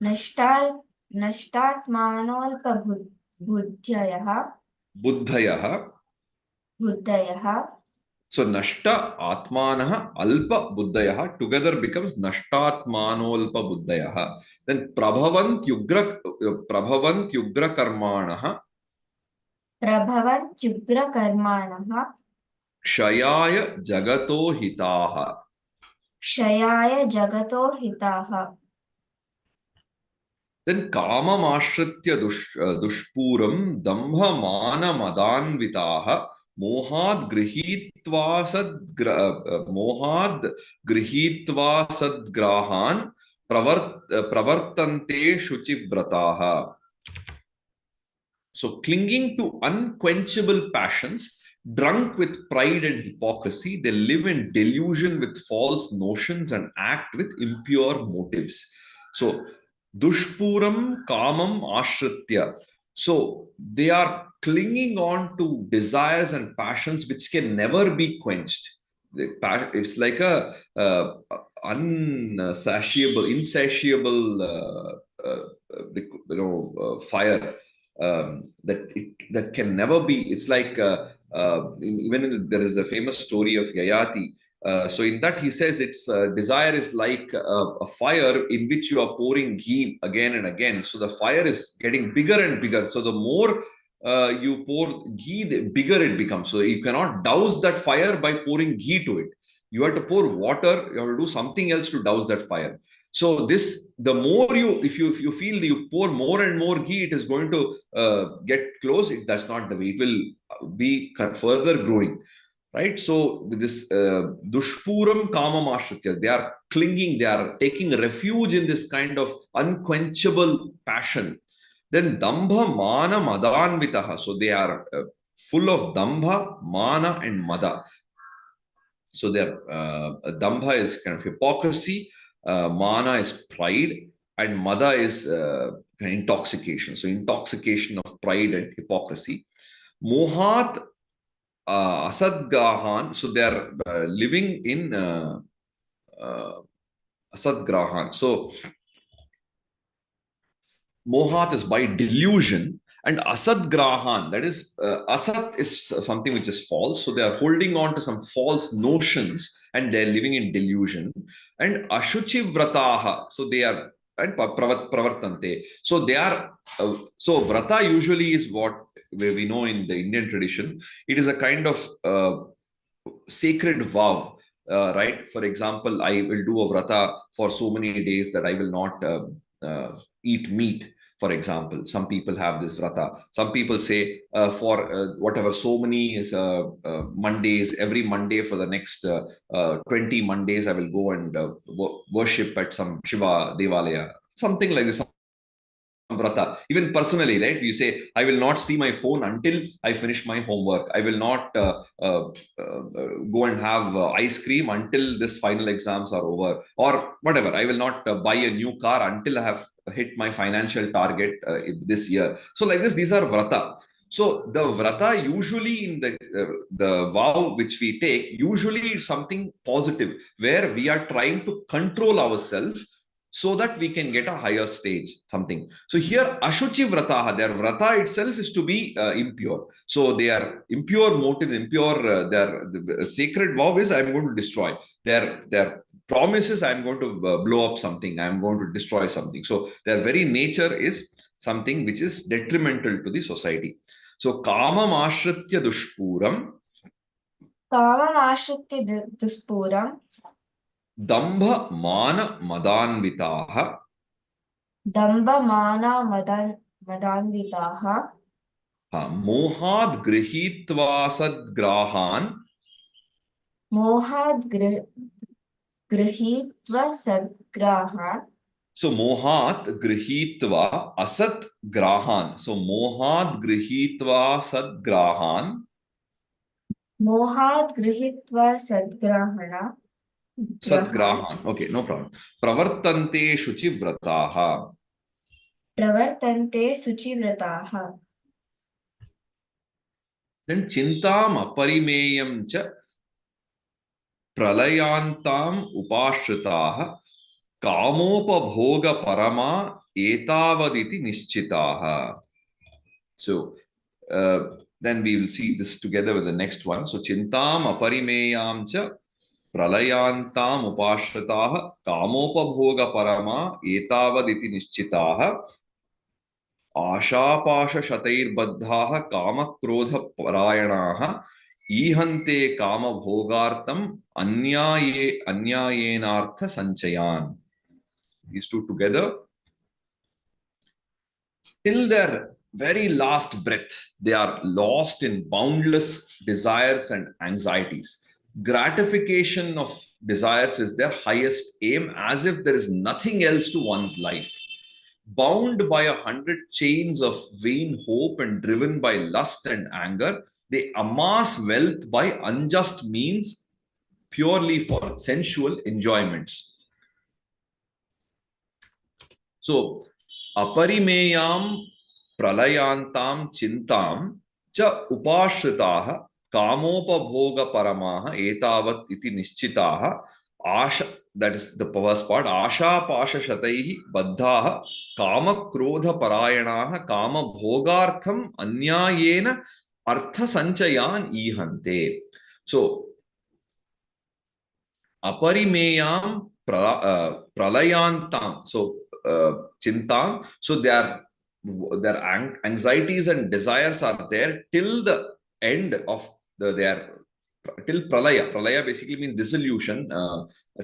नष्टात्मानोऽल्पबुद्धयः buddhayah बुद्धयः So nashta atmanah alpa buddhayah together becomes nashtatmanolpa buddhayah. Then prabhavant yugra karmanah प्रभवन्त्युग्रकर्माणः kshayaya jagato hitaha. क्षयाय जगतो हिताः Then kamam ashritya dushpuram dambha mana madanvitaha mohad grihitva mohad grihitva sadgrahan pravartante shuchivrataha. So, clinging to unquenchable passions, drunk with pride and hypocrisy, they live in delusion with false notions and act with impure motives. So, dushpuram kamam ashritya. So, they are clinging on to desires and passions which can never be quenched. It's like a insatiable fire that can never be. It's like there is a famous story of Yayati. So in that he says it's desire is like a fire in which you are pouring ghee again and again. So the fire is getting bigger and bigger. So the more you pour ghee, the bigger it becomes. So you cannot douse that fire by pouring ghee to it. You have to pour water. You have to do something else to douse that fire. So this, the more you, if you feel you pour more and more ghee, it is going to get close. That's not the way. It will be further growing, right? So this dushpuram kamam ashritya, they are clinging, they are taking refuge in this kind of unquenchable passion. Then dambha mana madanvitaha, so they are full of dambha, mana, and mada. So their dambha is kind of hypocrisy, mana is pride, and mada is intoxication. So intoxication of pride and hypocrisy. Mohat asadgahan, so they are living in asadgrahan. So mohat is by delusion, and asad grahan, that is asat is something which is false, so they are holding on to some false notions and they are living in delusion. And ashuchi vrataha, so they are, and pravartante, so they are so vrata usually is what we know in the Indian tradition. It is a kind of sacred vow, right? For example, I will do a vrata for so many days that I will not eat meat. For example, some people have this vrata. Some people say for whatever, so many Mondays, every Monday for the next 20 Mondays, I will go and worship at some Shiva Devalaya, something like this. Vrata. Even personally, right? You say, I will not see my phone until I finish my homework. I will not go and have ice cream until this final exams are over, or whatever. I will not buy a new car until I have hit my financial target this year. So, like this, these are vrata. So the vrata usually in the vow which we take usually is something positive where we are trying to control ourselves so that we can get a higher stage, something. So here, ashuchi vrataha, their vrata itself is to be impure. So they are impure motives, impure, their sacred vow is I'm going to destroy. Their promise is I'm going to blow up something, I'm going to destroy something. So their very nature is something which is detrimental to the society. So kamam ashritya dushpuram, काममाश्रित्य दुष्पूरम् dambha mana madanvitaha, दम्भमानमदान्विताः मोहाद गृहीत्वा सद्ग्राहान्, मोहाद् गृहीत्वा सद्ग्राहान् so mohat grihitva asat grahan, so mohat grihitva sad grahan, मोहाद् गृहीत्वा सद्ग्राहण okay, no problem. Pravartante shuchivrataha, प्रवर्तन्ते शुचिव्रताः then chintam aparimeyam cha pralayantam upashritaha kamopabhoga parama etavaditi nischitaha. So Then we will see this together with the next one. So chintam aparimeyam cha pralayantam upashritaah kamopabhoga parama etavaditi nischitaah आशापाशशतैर्बद्धाः कामक्रोधपरायणाः ईहन्ते कामभोगार्थम् अन्यायेनार्थसञ्चयान्. These two together, till their very last breath, they are lost in boundless desires and anxieties. Gratification of desires is their highest aim, as if there is nothing else to one's life. Bound by 100 chains of vain hope and driven by lust and anger, they amass wealth by unjust means purely for sensual enjoyments. So, aparimeyam pralayantam chintam cha upashritaah kamopabhoga paramaah etavat iti nischitaah asha, that is the first part, asha pasha shataihi baddhaah kama krodha parayanaah kama bhogartham anyayena artha sanchayan ihante. So aparimeyam pralayantam, so chintam, so their anxieties and desires are there till the end of their, till pralaya. Pralaya basically means dissolution.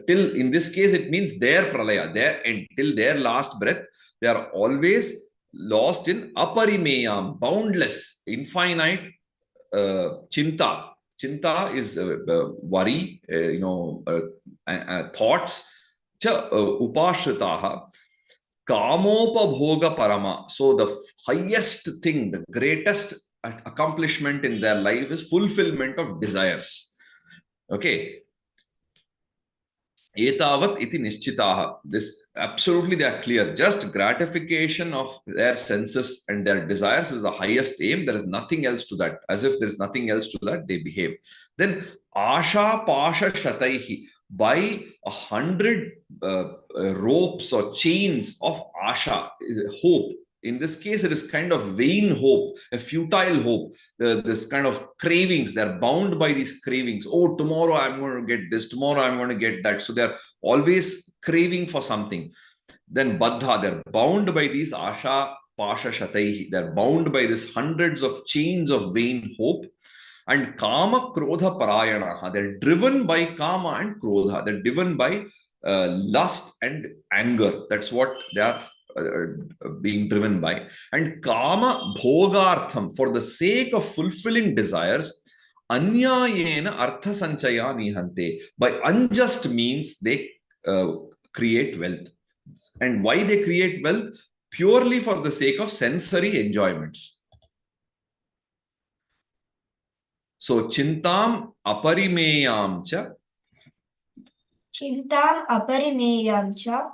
Till, in this case, it means their pralaya, their end, till their last breath, they are always lost in aparimeyam, boundless, infinite chinta. Chinta is worry, thoughts. Cha upashritaha kamopabhoga parama. So the highest thing, the greatest accomplishment in their life is fulfillment of desires. Okay. Etavat iti nischitaah. This absolutely they are clear. Just gratification of their senses and their desires is the highest aim. There is nothing else to that. As if there is nothing else to that, they behave. Then asha pasha shataihi. By 100 ropes or chains of asha, hope. In this case, it is kind of vain hope, a futile hope. This kind of cravings, they're bound by these cravings. Oh, tomorrow I'm going to get this, tomorrow I'm going to get that. So they're always craving for something. Then baddha, they're bound by these asha pasha shataihi. They're bound by these hundreds of chains of vain hope. And kama krodha parayana, they're driven by kama and krodha. They're driven by lust and anger. That's what they are being driven by. And kama bhogartham, for the sake of fulfilling desires, anyayena artha sanchaya nihante. By unjust means, they create wealth. And why they create wealth? Purely for the sake of sensory enjoyments. So, chintam aparimeyam cha. Chintam aparimeyam cha.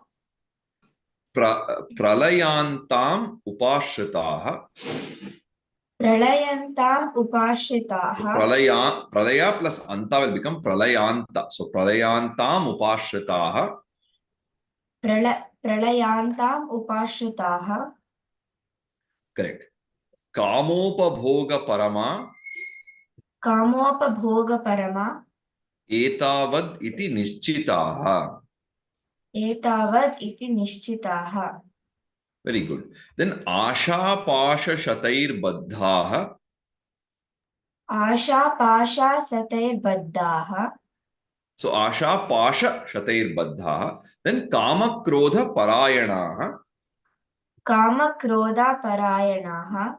Pralayantam upashritaah. Pralayantam upashritaah. Pralaya plus anta will become pralayanta. So pralayantam upashritaah. Pralayantam upashritaah. Correct. Kamopabhoga parama. Kamopabhoga parama. Etavad iti nischitaah. Etavad iti nischitaah. Very good. Then asha pasha shatair baddhaah. Asha pasha satair baddhaah. So asha pasha shatair baddhaah. Then kama krodha parayanaah. Kama krodha parayanaah.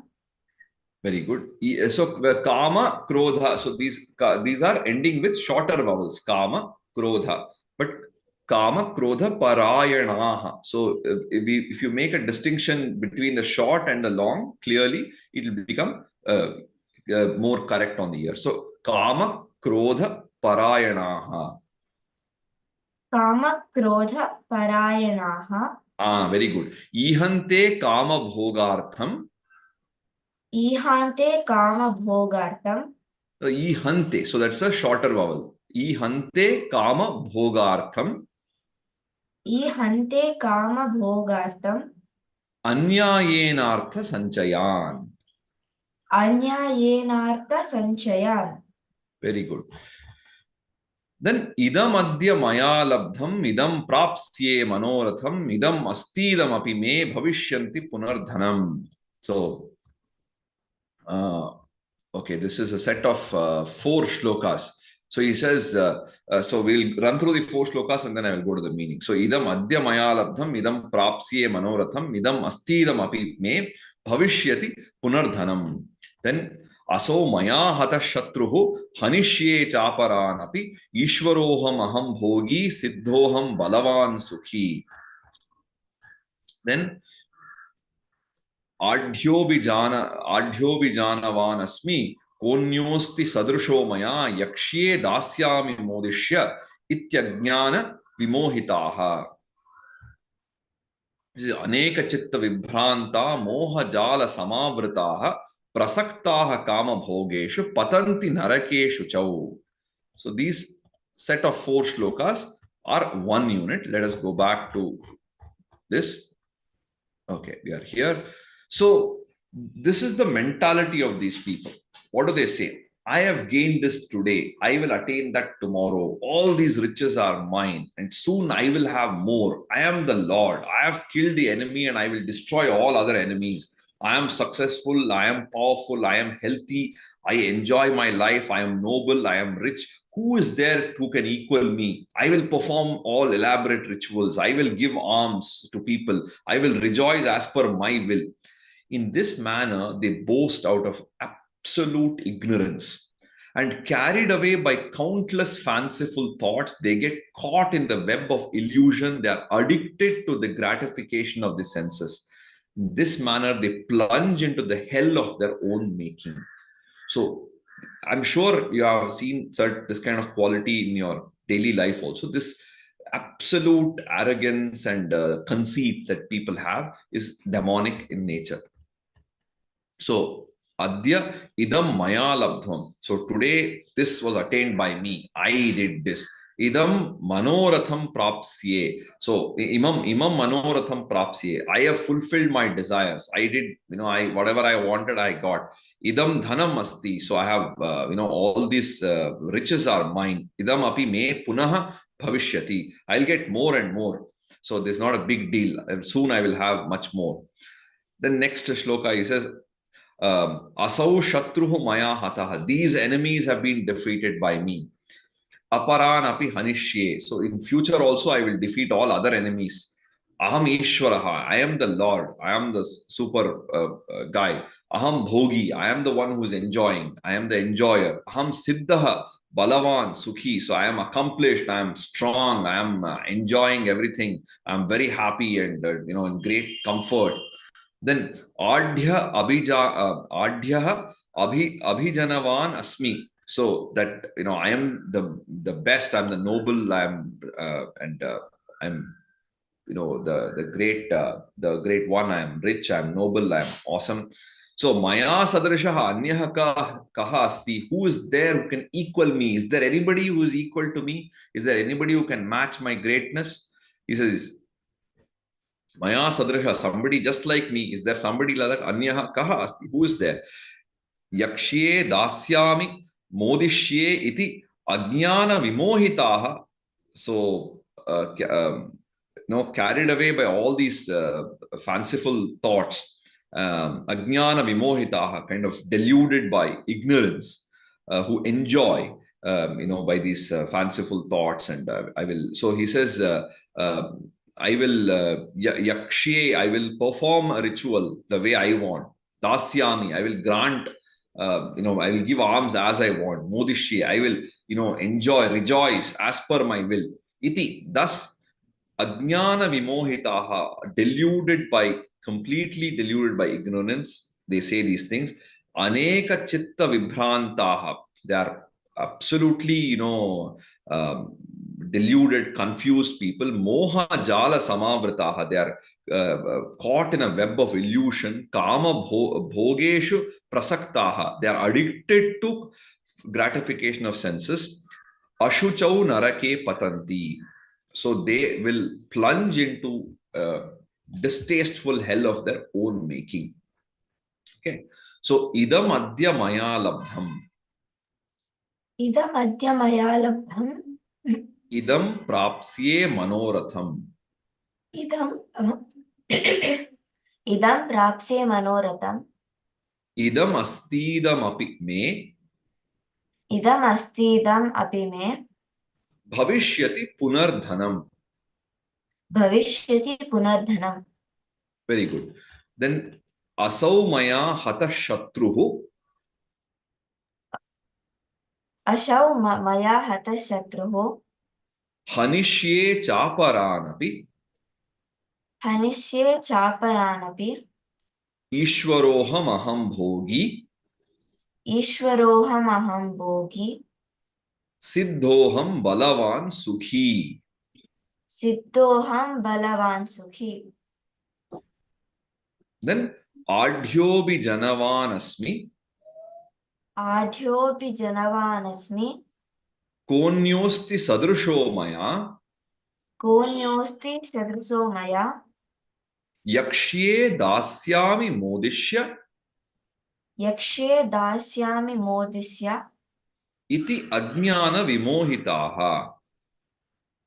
Very good. So kama krodha. So these are ending with shorter vowels. Kama krodha. But kama krodha parayanaah. So if you make a distinction between the short and the long, clearly it will become more correct on the ear. So kama krodha parayanaah. Kama krodha parayanaah. Very good. Ihante kama bhogartham. Ihante kama bhogartham. Ihante. So that's a shorter vowel. Ihante kama bhogartham. Ihante kama bhogartham. Anyayenartha sanchayan. अन्यायेनार्थसञ्चयान्. Very good. Then idam adya maya labdham idam prapsye manoratham idam astidam api me bhavishyanti punardhanam. So, okay, this is a set of four shlokas. So he says, so we'll run through the four shlokas and then I will go to the meaning. So idam adya maya labdham idam prapsye manoratham idam astidam api me bhavishyati punardhanam. Then असो मया हतः शत्रुः हनिष्ये चापरानपि ईश्वरोऽहम् अहं भोगी सिद्धोऽहं बलवान् सुखी. Then आढ्योऽभिजानवान् अस्मि कोऽन्योऽस्ति सदृशो मया यक्ष्ये दास्यामि मोदिष्य इत्यज्ञान विमोहिताः. अनेकचित्त विभ्रान्ता मोहजाल समावृताः prasaktaha kama bhogeshu patanti narakeshu chau. So these set of four shlokas are one unit. Let us go back to this. Okay, we are here. So this is the mentality of these people. What do they say? I have gained this today. I will attain that tomorrow. All these riches are mine. And soon I will have more. I am the Lord. I have killed the enemy and I will destroy all other enemies. I am successful, I am powerful, I am healthy, I enjoy my life, I am noble, I am rich. Who is there who can equal me? I will perform all elaborate rituals. I will give alms to people. I will rejoice as per my will. In this manner, they boast out of absolute ignorance. And carried away by countless fanciful thoughts, they get caught in the web of illusion. They are addicted to the gratification of the senses. In this manner, they plunge into the hell of their own making. So, I'm sure you have seen this kind of quality in your daily life also. This absolute arrogance and conceit that people have is demonic in nature. So, Adya idam maya labdham. So, today this was attained by me. I did this. Idam manoratham prapsye. So imam manoratham prapsye. I have fulfilled my desires. I did, whatever I wanted, I got. Idam dhanam asti. So I have, all these riches are mine. Idam api me punaha bhavishyati. I'll get more and more. So there's not a big deal. Soon I will have much more. Then next shloka, he says, asau shatruhu maya hataha. These enemies have been defeated by me. Aparan api hanishye. So in future also I will defeat all other enemies. Aham Ishwaraha. I am the Lord. I am the super guy. Aham Bhogi. I am the one who is enjoying. I am the enjoyer. Aham Siddhaha. Balavan Sukhi. So I am accomplished. I am strong. I am enjoying everything. I am very happy and in great comfort. Then Adhya Abhijanavan Asmi. So that I am the best. I'm the noble. I'm I'm the great one. I'm rich. I'm noble. I'm awesome. So Maya Sadrishaha Anyaha Kaha Asti. Who is there who can equal me? Is there anybody who is equal to me? Is there anybody who can match my greatness? He says, Maya Sadrisha, somebody just like me. Is there somebody like that? Anyaha Kaha Asti. Who is there? Yakshye Dasyami Modishye iti Ajnana Vimohitaha. So, carried away by all these fanciful thoughts, Ajnana Vimohitaha, kind of deluded by ignorance, who enjoy, by these fanciful thoughts. And I will, so he says, I will, Yakshye, I will perform a ritual the way I want. Dasyami, I will grant. I will give alms as I want. Modishye, I will, enjoy, rejoice as per my will. Iti, thus, Ajnana Vimohitaha, completely deluded by ignorance, they say these things. Aneka Chitta Vibhrantaha, they are absolutely, deluded, confused people. Moha Jala Samavrataha, they are caught in a web of illusion. Kama Bhogeshu Prasaktaha, they are addicted to gratification of senses. Ashuchau Narake Patanti, so they will plunge into distasteful hell of their own making. Okay, So idam adya maya labdham. इदमद्य मया लब्धम् Idam prapsye manoratham. इदम् इदं प्राप्स्ये मनोरथम् Idam astidam api me इदमस्तीदम् अपि मे bhavishyati punardhanam. भविष्यति पुनर्धनम् Very good. Then asau maya hatah shatruhu अशौ मया हतः शत्रुः hanishye chaparaanapi हनिष्ये चापरानपि ईश्वरोहम अहम भोगी ईश्वरोऽहमहं भोगी सिद्धोहम बलवान सुखी. सिद्धोऽहं बलवान् सुखी Then आढ्यो भी जनवान अस्मि आढ्योऽपि जनवानस्मि कोन्योस्ति सदृशो मया कोऽन्योऽस्ति सदृशो मया यक्ष्ये दास्यामि मोदिष्य यक्ष्ये दास्यामि मोदिष्य इति अज्ञान विमोहिताः.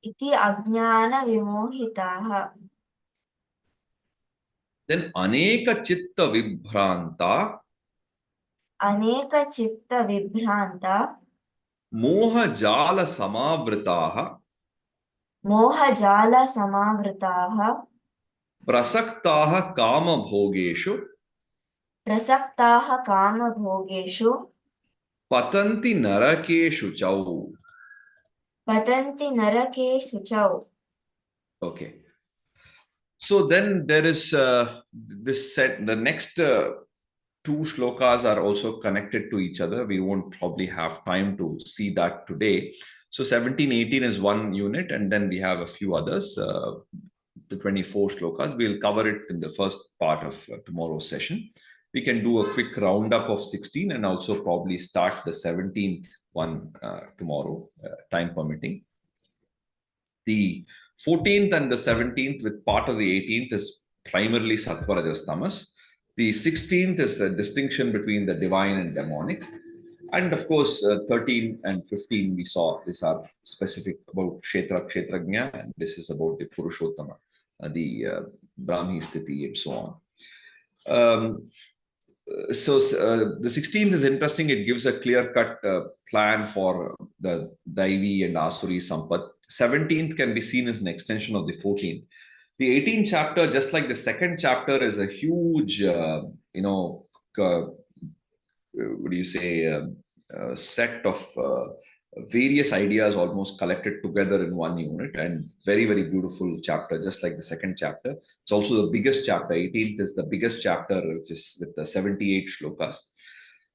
इति अज्ञानविमोहिताः Then अनेक चित्त विभ्रांता अनेकचित्तविभ्रान्ता मोह जाल समावृताः मोहजालसमावृताः प्रसक्ताः काम भोगेषु प्रसक्ताः कामभोगेषु पतन्ति नरकेषु च. पतन्ति नरकेषु च Okay. So then there is this set. The next two shlokas are also connected to each other. We won't probably have time to see that today. So 17, 18 is one unit, and then we have a few others. The 24 shlokas. We'll cover it in the first part of tomorrow's session. We can do a quick roundup of 16 and also probably start the 17th one tomorrow, time permitting. The 14th and the 17th, with part of the 18th, is primarily Sattva Rajas Tamas. The 16th is a distinction between the divine and demonic. And of course, 13 and 15, we saw these are specific about Kshetra, Kshetrajna, and this is about the Purushottama, the Brahmi Sthiti, and so on. So the 16th is interesting. It gives a clear-cut plan for the Daivi and Asuri Sampat. 17th can be seen as an extension of the 14th. The 18th chapter, just like the second chapter, is a huge, what do you say, set of various ideas almost collected together in one unit, and very, very beautiful chapter, just like the second chapter. It's also the biggest chapter. 18th is the biggest chapter, which is with the 78 shlokas.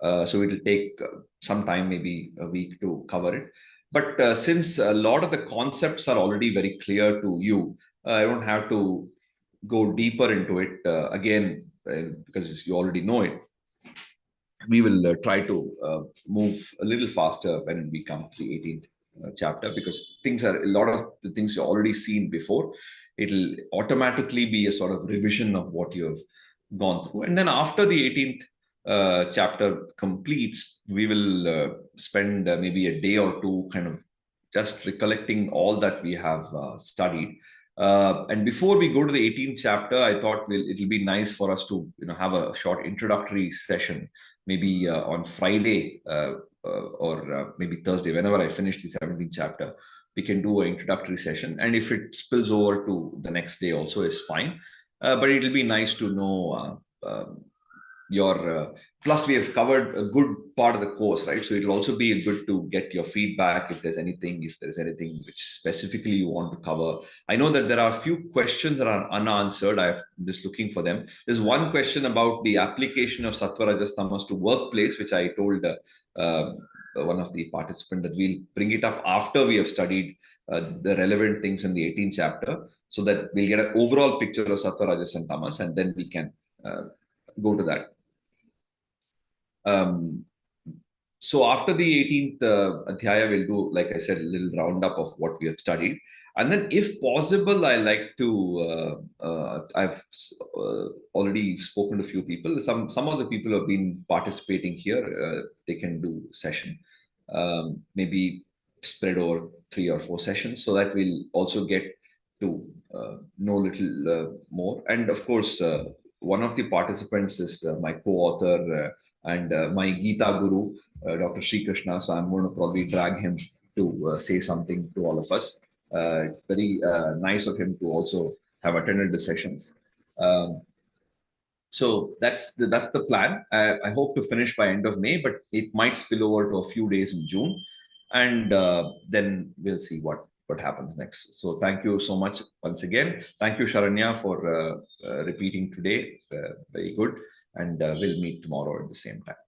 So it will take some time, maybe a week, to cover it. But since a lot of the concepts are already very clear to you, I don't have to go deeper into it again, because you already know it. We will try to move a little faster when we come to the 18th chapter, because a lot of the things you've already seen before. It'll automatically be a sort of revision of what you have gone through. And then after the 18th chapter completes, we will spend maybe a day or two kind of just recollecting all that we have studied. And before we go to the 18th chapter, I thought it'll be nice for us to have a short introductory session, maybe on Friday or maybe Thursday, whenever I finish the 17th chapter. We can do an introductory session, and if it spills over to the next day also is fine. But it'll be nice to know your plus we have covered a good part of the course, right? So it'll also be good to get your feedback if there's anything which specifically you want to cover. I know that there are a few questions that are unanswered. I'm just looking for them. There's one question about the application of Sattva Rajas Tamas to workplace, which I told one of the participants that we'll bring it up after we have studied the relevant things in the 18th chapter, so that we'll get an overall picture of Sattva Rajas and Tamas, and then we can go to that. So after the 18th Adhyaya, we'll do, like I said, a little roundup of what we have studied. And then, if possible, I like to. I've already spoken to a few people. Some of the people who have been participating here. They can do session, maybe spread over 3 or 4 sessions, so that we'll also get to know a little more. And of course, one of the participants is my co-author and my Gita guru, Dr. Sri Krishna. So I'm going to probably drag him to say something to all of us. Very nice of him to also have attended the sessions. Um, so that's the plan. I hope to finish by end of May, but it might spill over to a few days in June, and then we'll see what happens next. So thank you so much once again. Thank you, Sharanya, for repeating today. Very good, and we'll meet tomorrow at the same time.